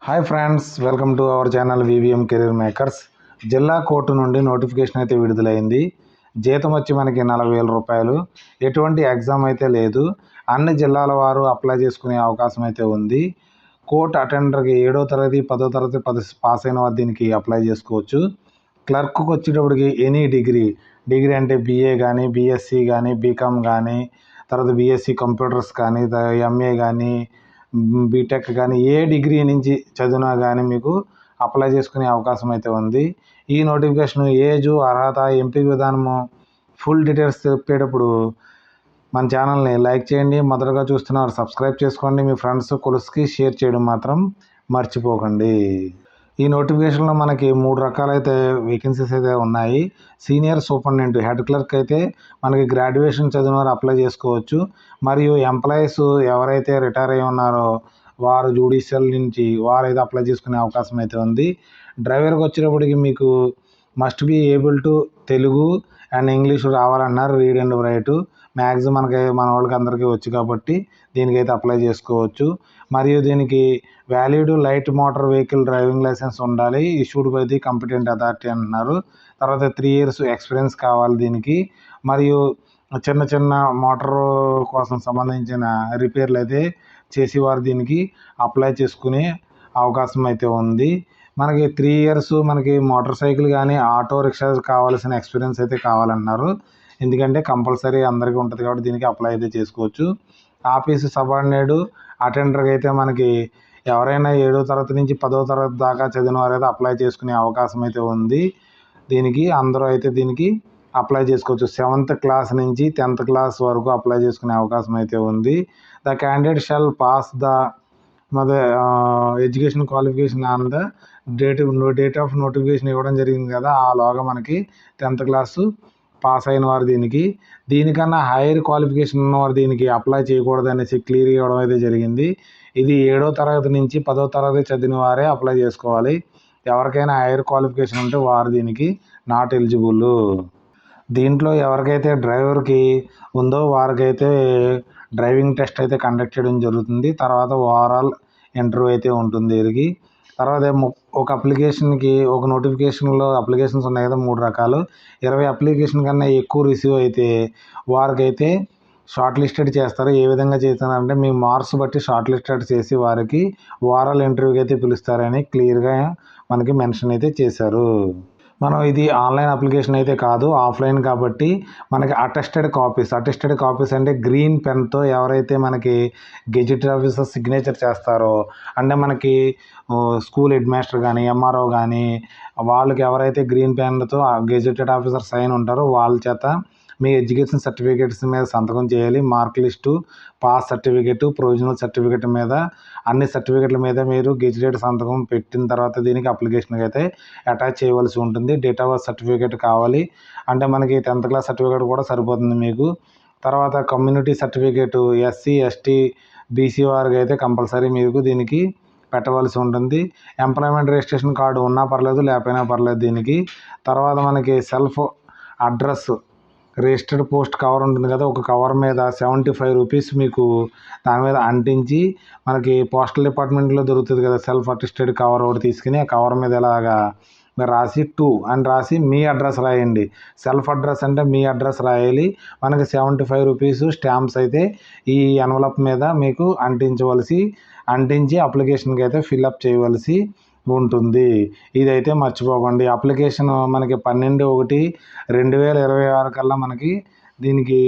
Hi friends, welcome to our channel VVM career makers. జిల్లా court నుండి notification అయితే విడుదలైంది. జీతం వచ్చి మనకి 40,000 రూపాయలు. ఎటువంటి ఎగ్జామ్ అయితే లేదు. అన్ని జిల్లాల వారు అప్లై చేసుకునే అవకాశం అయితే ఉంది. కోర్టు అటెండర్కి 7వ తరగతి 10వ తరగతి పాస్ అయిన వారు దీనికి అప్లై చేసుకోవచ్చు. క్లర్క్కి వచ్చేటప్పటికి ఎనీ డిగ్రీ అంటే బీఏ కానీ, బీఎస్సీ కానీ, బీకామ్ కానీ, తర్వాత బీఎస్సీ కంప్యూటర్స్ కానీ, ఎంఏ కానీ, బీటెక్ కానీ, ఏ డిగ్రీ నుంచి చదివినా కానీ మీకు అప్లై చేసుకునే అవకాశం అయితే ఉంది. ఈ నోటిఫికేషన్ ఏజు, అర్హత, ఎంపిక విధానము, ఫుల్ డీటెయిల్స్ చెప్పేటప్పుడు మన ఛానల్ని లైక్ చేయండి. మొదటగా చూస్తున్నారు సబ్స్క్రైబ్ చేసుకోండి. మీ ఫ్రెండ్స్ కొలుసుకి షేర్ చేయడం మాత్రం మర్చిపోకండి. ఈ నోటిఫికేషన్లో మనకి 3 రకాలైతే వేకెన్సీస్ అయితే ఉన్నాయి. సీనియర్ సూపరింటెండెంట్, హెడ్ క్లర్క్ అయితే మనకి గ్రాడ్యుయేషన్ చదివిన వారు అప్లై చేసుకోవచ్చు. మరియు ఎంప్లాయీస్ ఎవరైతే రిటైర్ అయి ఉన్నారో వారు జ్యుడిషియల్ నుంచి వారైతే అప్లై చేసుకునే అవకాశం అయితే ఉంది. డ్రైవర్కి వచ్చేటప్పటికి మీకు must be able to Telugu and English రావాలన్నారు. రీడ్ అండ్ రైట్ మ్యాక్సిమం మన వాళ్ళకి అందరికీ వచ్చు కాబట్టి దీనికైతే అప్లై చేసుకోవచ్చు. మరియు దీనికి valid light motor vehicle driving licence ఉండాలి. Issued by the competent authority అంటున్నారు. తర్వాత 3 years ఎక్స్పీరియన్స్ కావాలి దీనికి. మరియు చిన్న మోటార్ కోసం సంబంధించిన రిపేర్లు అయితే చేసేవారు దీనికి అప్లై చేసుకునే అవకాశం అయితే ఉంది. మనకి 3 years మనకి మోటార్ సైకిల్ కానీ ఆటో రిక్షా కావాల్సిన ఎక్స్పీరియన్స్ అయితే కావాలన్నారు. ఎందుకంటే కంపల్సరీ అందరికీ ఉంటుంది కాబట్టి దీనికి అప్లై అయితే చేసుకోవచ్చు. ఆఫీసు సబార్డినేట్ అటెండర్కి అయితే మనకి ఎవరైనా 7వ తరగతి నుంచి 10వ తరగతి దాకా చదివిన వారైతే అప్లై చేసుకునే అవకాశం అయితే ఉంది. దీనికి అందరూ అయితే దీనికి అప్లై చేసుకోవచ్చు. 7th క్లాస్ నుంచి 10th క్లాస్ వరకు అప్లై చేసుకునే అవకాశం అయితే ఉంది. The candidate shall pass the education qualification on the date of notification ఇవ్వడం జరిగింది కదా, ఆ లోగా మనకి 10th క్లాసు పాస్ అయిన వారు దీనికన్నా హైయర్ క్వాలిఫికేషన్ ఉన్నవారు దీనికి అప్లై చేయకూడదు అనేసి క్లియర్ ఇవ్వడం అయితే జరిగింది. ఇది 7వ తరగతి నుంచి 10వ తరగతి చదివిన వారే అప్లై చేసుకోవాలి. ఎవరికైనా హైయర్ క్వాలిఫికేషన్ ఉంటే వారు దీనికి నాట్ ఎలిజిబుల్. దీంట్లో ఎవరికైతే డ్రైవర్కి ఉందో వారికైతే డ్రైవింగ్ టెస్ట్ అయితే కండక్ట్ చేయడం జరుగుతుంది. తర్వాత ఓవరాల్ ఇంటర్వ్యూ అయితే ఉంటుంది వీరికి. తర్వాత ఒక అప్లికేషన్కి ఒక నోటిఫికేషన్లో అప్లికేషన్స్ ఉన్నాయి కదా 3 రకాలు. 20 అప్లికేషన్ కన్నా ఎక్కువ రిసీవ్ అయితే వారికైతే షార్ట్ లిస్టెడ్ చేస్తారు. ఏ విధంగా చేస్తారంటే మీ మార్క్స్ బట్టి షార్ట్ లిస్టెడ్ చేసి వారికి ఓవరాల్ ఇంటర్వ్యూకి అయితే పిలుస్తారని క్లియర్గా మనకి మెన్షన్ అయితే చేశారు. మనం ఇది ఆన్లైన్ అప్లికేషన్ అయితే కాదు, ఆఫ్లైన్ కాబట్టి మనకి అటెస్టెడ్ కాపీస్ అంటే గ్రీన్ పెన్తో ఎవరైతే మనకి గెజిటెడ్ ఆఫీసర్ సిగ్నేచర్ చేస్తారో, అంటే మనకి స్కూల్ హెడ్ మాస్టర్ కానీ ఎంఆర్ఓ కానీ వాళ్ళకి ఎవరైతే గ్రీన్ పెన్తో గెజిటెడ్ ఆఫీసర్ సైన్ ఉంటారో వాళ్ళ చేత మీ ఎడ్యుకేషన్ సర్టిఫికేట్స్ మీద సంతకం చేయాలి. Mark list, pass certificate, provisional certificate మీద అన్ని సర్టిఫికేట్ల మీద మీరు గెజిటెడ్ సంతకం పెట్టిన తర్వాత దీనికి అప్లికేషన్కి అయితే అటాచ్ చేయవలసి ఉంటుంది. డేట్ ఆఫ్ బర్త్ సర్టిఫికేట్ కావాలి. అంటే మనకి 10th క్లాస్ సర్టిఫికేట్ కూడా సరిపోతుంది మీకు. తర్వాత community certificate SC, ST, BC వారికి అయితే కంపల్సరీ మీకు దీనికి పెట్టవలసి ఉంటుంది. ఎంప్లాయ్మెంట్ రిజిస్ట్రేషన్ కార్డు ఉన్నా పర్లేదు, లేకపోయినా పర్లేదు దీనికి. తర్వాత మనకి self address registered post cover ఉంటుంది కదా, ఒక కవర్ మీద 75 రూపీస్ మీకు దాని మీద అంటించి మనకి పోస్టల్ డిపార్ట్మెంట్లో దొరుకుతుంది కదా సెల్ఫ్ అటెస్టెడ్ కవర్ ఒకటి తీసుకుని ఆ కవర్ మీద ఇలాగా మీరు రాసి 2 అని రాసి మీ అడ్రస్ రాయండి. సెల్ఫ్ అడ్రస్ అంటే మీ అడ్రస్ రాయాలి. మనకి 75 రూపీస్ స్టాంప్స్ అయితే ఈ ఎన్వలప్ మీద మీకు అంటించి అప్లికేషన్కి అయితే ఫిల్అప్ చేయవలసి ఉంటుంది. ఇదైతే మర్చిపోకండి. అప్లికేషన్ మనకి 12/1/2026 కల్లా మనకి దీనికి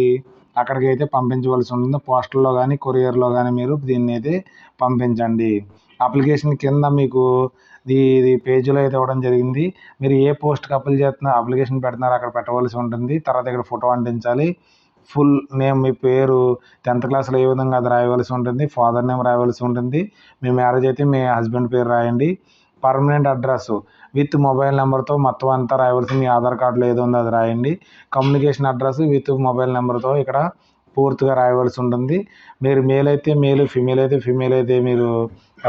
అక్కడికి అయితే పంపించవలసి ఉంటుంది. పోస్టల్లో కానీ కొరియర్లో కానీ మీరు దీన్ని అయితే పంపించండి. అప్లికేషన్ కింద మీకు ఇది పేజీలో అయితే ఇవ్వడం జరిగింది. మీరు ఏ పోస్ట్కి అప్లికేషన్ పెడుతున్నారో అక్కడ పెట్టవలసి ఉంటుంది. తర్వాత ఇక్కడ ఫోటో అంటించాలి. ఫుల్ నేమ్, మీ పేరు 10th క్లాస్లో ఏ విధంగా అది రాయవలసి ఉంటుంది. ఫాదర్ నేమ్ రాయవలసి ఉంటుంది. మీ మ్యారేజ్ అయితే మీ హస్బెండ్ పేరు రాయండి. పర్మనెంట్ అడ్రస్ విత్ మొబైల్ నెంబర్తో మొత్తం అంతా రాయవలసి, మీ ఆధార్ కార్డులో ఏదో ఉందో అది రాయండి. కమ్యూనికేషన్ అడ్రస్ విత్ మొబైల్ నెంబర్తో ఇక్కడ పూర్తిగా రాయవలసి ఉంటుంది. మీరు మేల్ అయితే మేలు, ఫిమేల్ అయితే మీరు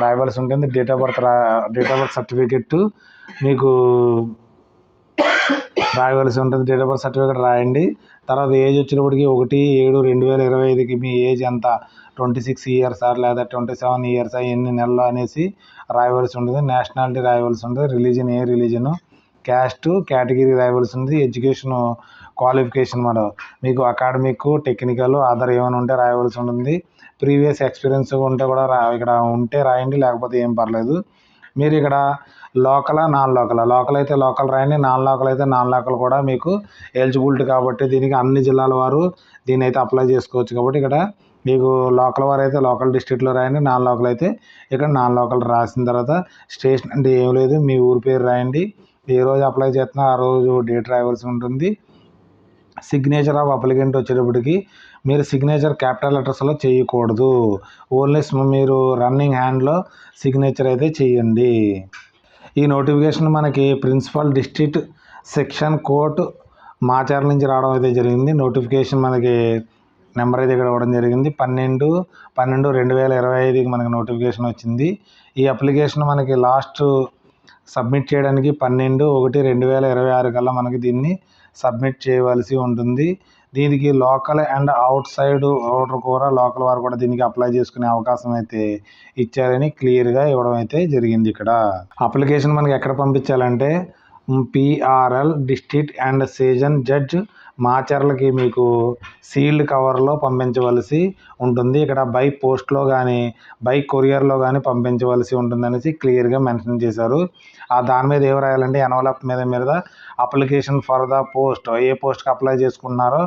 రాయవలసి ఉంటుంది. డేట్ ఆఫ్ బర్త్ సర్టిఫికెట్ మీకు రాయవలసి ఉంటుంది. డేట్ ఆఫ్ బర్త్ సర్టిఫికేట్ రాయండి. తర్వాత ఏజ్ వచ్చేటప్పటికి 1/7/2025కి మీ ఏజ్ ఎంత, 26 ఇయర్స్ లేదా 27 ఇయర్స్ ఎన్ని నెలలు అనేసి రాయవలసి ఉంటుంది. నేషనాలిటీ రాయవలసి ఉంటుంది. రిలీజన్ ఏ రిలీజను, క్యాస్ట్ కేటగిరీ రాయవలసి ఉంది. ఎడ్యుకేషన్ క్వాలిఫికేషన్ మీకు అకాడమిక్, టెక్నికల్, అదర్ ఏమైనా ఉంటే రాయవలసి ఉంటుంది. ప్రీవియస్ ఎక్స్పీరియన్స్ ఉంటే కూడా ఇక్కడ ఉంటే రాయండి, లేకపోతే ఏం పర్లేదు. మీరు ఇక్కడ లోకల్ అయితే లోకల్ రాయండి, నాన్ లోకల్ అయితే నాన్ లోకల్ కూడా మీకు ఎలిజిబిలిటీ కాబట్టి దీనికి అన్ని జిల్లాల వారు దీన్ని అయితే అప్లై చేసుకోవచ్చు. కాబట్టి ఇక్కడ మీకు లోకల్ వారు అయితే లోకల్ డిస్ట్రిక్ట్లో రాయండి, నాన్ లోకల్ అయితే ఇక్కడ నాన్ లోకల్ రాసిన తర్వాత స్టేషన్ అంటే ఏం లేదు, మీ ఊరి పేరు రాయండి, ఏ రోజు అప్లై చేస్తున్నా ఆ రోజు డేట్ రాయవలసి ఉంటుంది. సిగ్నేచర్ ఆఫ్ అప్లికెంట్ వచ్చేటప్పటికి మీరు సిగ్నేచర్ క్యాపిటల్ లెటర్స్లో చేయకూడదు, ఓన్లీ మీరు రన్నింగ్ హ్యాండ్లో సిగ్నేచర్ అయితే చేయండి. ఈ నోటిఫికేషన్ మనకి principal district section court Macherla నుంచి రావడం అయితే జరిగింది. నోటిఫికేషన్ మనకి నెంబర్ అయితే ఇక్కడ ఇవ్వడం జరిగింది. 12/12/2025కి మనకి నోటిఫికేషన్ వచ్చింది. ఈ అప్లికేషన్ మనకి లాస్ట్ సబ్మిట్ చేయడానికి 12/1/2026 కల్లా మనకి దీన్ని సబ్మిట్ చేయవలసి ఉంటుంది. దీనికి local and out side local వారు కూడా దీనికి అప్లై చేసుకునే అవకాశం అయితే ఇచ్చారని క్లియర్గా ఇవ్వడం అయితే జరిగింది. ఇక్కడ అప్లికేషన్ మనకి ఎక్కడ పంపించాలంటే PRL district and session judge మాచర్లకి మీకు సీల్డ్ కవర్లో పంపించవలసి ఉంటుంది. ఇక్కడ బై పోస్ట్లో కానీ బై కొరియర్లో కానీ పంపించవలసి ఉంటుందనేసి క్లియర్గా మెన్షన్ చేశారు. దాని మీద ఏం రాయాలంటే ఎన్వలప్ మీద అప్లికేషన్ ఫర్ ద పోస్ట్, ఏ పోస్ట్కి అప్లై చేసుకున్నారో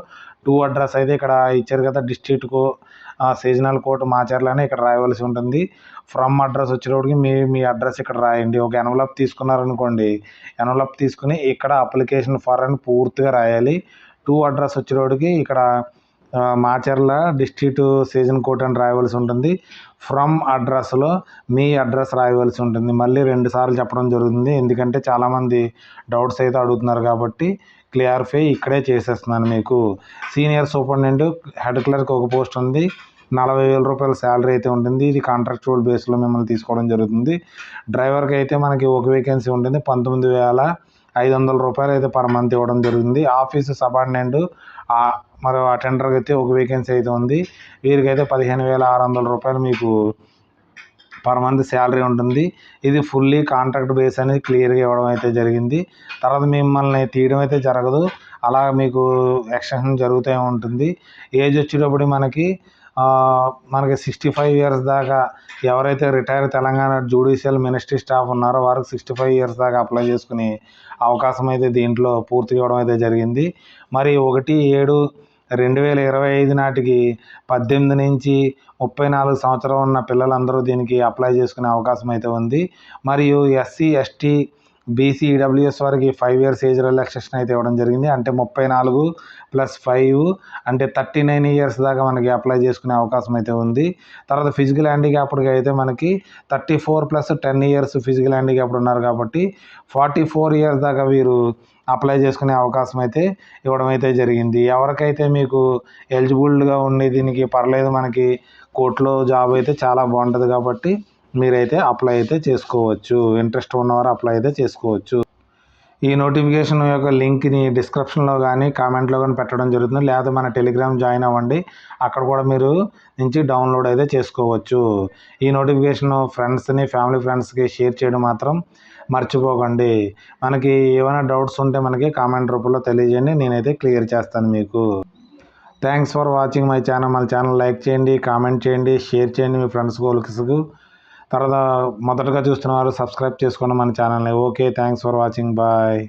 టు అడ్రస్ అయితే ఇక్కడ ఇచ్చారు కదా, డిస్ట్రిక్ట్కు సీజనల్ కోర్టు మాచర్ల అని ఇక్కడ రాయవలసి ఉంటుంది. ఫ్రమ్ అడ్రస్ వచ్చేటప్పటికి మీ అడ్రస్ ఇక్కడ రాయండి. ఒక ఎన్వలప్ తీసుకున్నారనుకోండి, ఎన్వలప్ తీసుకుని ఇక్కడ అప్లికేషన్ ఫర్ అని పూర్తిగా రాయాలి. టు అడ్రస్ వచ్చేటప్పటికి ఇక్కడ మాచర్ల డిస్ట్రిక్ట్ సీజన్ కోర్ట్ అని రాయవలసి ఉంటుంది. ఫ్రమ్ అడ్రస్లో మీ అడ్రస్ రాయవలసి ఉంటుంది. మళ్ళీ 2 సార్లు చెప్పడం జరుగుతుంది, ఎందుకంటే చాలామంది డౌట్స్ అయితే అడుగుతున్నారు కాబట్టి క్లియర్ఫై ఇక్కడే చేసేస్తున్నాను మీకు. సీనియర్ సూపరింటెండెంట్ హెడ్ క్లర్క్ ఒక పోస్ట్ ఉంది, 40,000 రూపాయల శాలరీ అయితే ఉంటుంది. ఇది కాంట్రాక్చువల్ బేస్లో మిమ్మల్ని తీసుకోవడం జరుగుతుంది. డ్రైవర్కి అయితే మనకి ఒక వేకెన్సీ ఉంటుంది, 19,500 రూపాయలు అయితే పర్ మంత్ ఇవ్వడం జరుగుతుంది. ఆఫీసు సబార్డినేట్ మరి అటెండర్కి అయితే ఒక వేకెన్సీ అయితే ఉంది, వీరికైతే 15,600 రూపాయలు మీకు పర్ మంత్ శాలరీ ఉంటుంది. ఇది ఫుల్లీ కాంట్రాక్ట్ బేస్ అనేది క్లియర్గా ఇవ్వడం అయితే జరిగింది. తర్వాత మిమ్మల్ని తీయడం అయితే జరగదు, అలా మీకు ఎక్స్టెన్షన్ జరుగుతూ ఉంటుంది. ఏజ్ వచ్చేటప్పుడు మనకి 65 ఇయర్స్ దాకా ఎవరైతే retire Telangana judicial ministry staff ఉన్నారో వారికి 65 ఇయర్స్ దాకా అప్లై చేసుకునే అవకాశం అయితే దీంట్లో పూర్తిగా ఇవ్వడం అయితే జరిగింది. మరి 1/7/2025 నాటికి 18 నుంచి 34 సంవత్సరాలు ఉన్న పిల్లలందరూ దీనికి అప్లై చేసుకునే అవకాశం అయితే ఉంది. మరియు SC ST BC EWS వారికి 5 ఇయర్స్ ఏజ్ రిలాక్సేషన్ అయితే ఇవ్వడం జరిగింది. అంటే 34 + 5 అంటే 39 ఇయర్స్ దాకా మనకి అప్లై చేసుకునే అవకాశం అయితే ఉంది. తర్వాత ఫిజికల్ హ్యాండిక్యాప్డ్కి అయితే మనకి 34 + 10 ఇయర్స్ ఫిజికల్ హ్యాండిక్యాప్డ్ ఉన్నారు కాబట్టి 44 ఇయర్స్ దాకా వీరు అప్లై చేసుకునే అవకాశం అయితే ఇవ్వడం అయితే జరిగింది. ఎవరికైతే మీకు ఎలిజిబుల్గా ఉండి దీనికి పర్లేదు, మనకి కోర్టులో జాబ్ అయితే చాలా బాగుంటుంది కాబట్టి మీరైతే అప్లై అయితే చేసుకోవచ్చు. ఇంట్రెస్ట్ ఉన్నవారు అప్లై అయితే చేసుకోవచ్చు. ఈ నోటిఫికేషన్ యొక్క లింక్ని డిస్క్రిప్షన్లో కానీ కామెంట్లో కానీ పెట్టడం జరుగుతుంది, లేదా మన టెలిగ్రామ్ జాయిన్ అవ్వండి, అక్కడ కూడా మీరు నుంచి డౌన్లోడ్ అయితే చేసుకోవచ్చు. ఈ నోటిఫికేషన్ ఫ్యామిలీ ఫ్రెండ్స్కి షేర్ చేయడం మాత్రం మర్చిపోకండి. మనకి ఏమైనా డౌట్స్ ఉంటే మనకి కామెంట్ రూపంలో తెలియజేయండి, నేనైతే క్లియర్ చేస్తాను మీకు. Thanks for watching my channel. మన ఛానల్ లైక్ చేయండి, కామెంట్ చేయండి, షేర్ చేయండి మీ ఫ్రెండ్స్ గోల్స్కు. తర్వాత మొదటగా చూస్తున్న వారు సబ్స్క్రైబ్ చేసుకోండి మన ఛానల్ని. Okay, thanks for watching, bye.